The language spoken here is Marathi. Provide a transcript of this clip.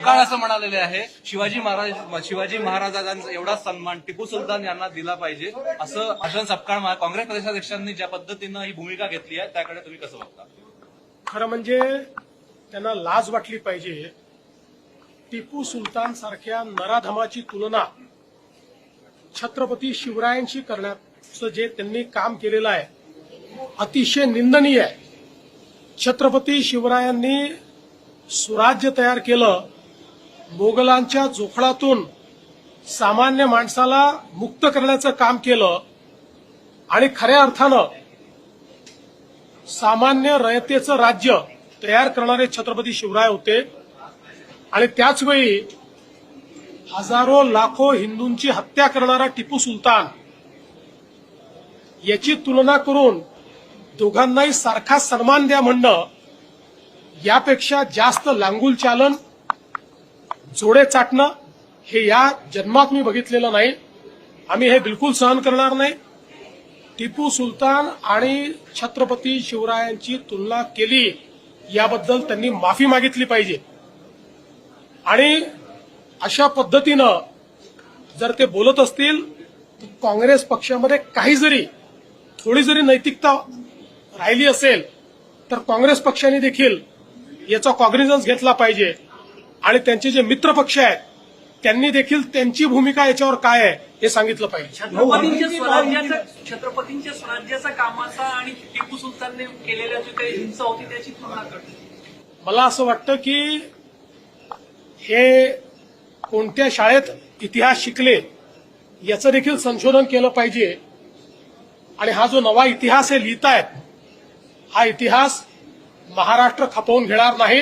काळ असं म्हणालेले आहे शिवाजी महाराजांचा एवढा सन्मान टिपू सुलतान यांना दिला पाहिजे असं भाषण सपकाळ काँग्रेस प्रदेशाध्यक्षांनी ज्या पद्धतीनं ही भूमिका घेतली आहे त्याकडे तुम्ही कसं बघता? खरं म्हणजे त्यांना लाज वाटली पाहिजे. टिपू सुलतान सारख्या नराधमाची तुलना छत्रपती शिवरायांशी करण्याचं जे त्यांनी काम केलेलं आहे अतिशय निंदनीय आहे. छत्रपती शिवरायांनी सुराज्य तयार केलं, मोगलांच्या जोखडातून सामान्य माणसाला मुक्त करण्याचं काम केलं आणि खऱ्या अर्थानं सामान्य रयतेचं राज्य तयार करणारे छत्रपती शिवराय होते. आणि त्याचवेळी हजारो लाखो हिंदूंची हत्या करणारा टिपू सुलतान याची तुलना करून दोघांनाही सारखा सन्मान द्या म्हणणं यापेक्षा जास्त लांगुल चालन, जोडे चाटणं हे या जन्मात मी बघितलेलं नाही. आम्ही हे बिलकुल सहन करणार नाही. टिपू सुलतान आणि छत्रपती शिवरायांची तुलना केली याबद्दल त्यांनी माफी मागितली पाहिजे. आणि अशा पद्धतीनं जर ते बोलत असतील तर काँग्रेस पक्षामध्ये थोडी जरी नैतिकता राहिली असेल तर काँग्रेस पक्षाने देखील याचा कॉग्निझन्स घेतला पाहिजे. आणि त्यांचे जे मित्र पक्ष आहेत त्यांनी देखील त्यांची भूमिका याच्यावर काय आहे हे सांगितलं पाहिजे. छत्रपतींच्या स्वराज्याचा कामाचा आणि टिपू सुलतानने केलेल्या जी काही हिंसा होती त्याची तुलना करते. मला असं वाटतं की हे कोणत्या शाळेत इतिहास शिकले याचं देखील संशोधन केलं पाहिजे. आणि हा जो नवा इतिहास हे लिहितायत हा इतिहास महाराष्ट्र खपवून घेणार नाही.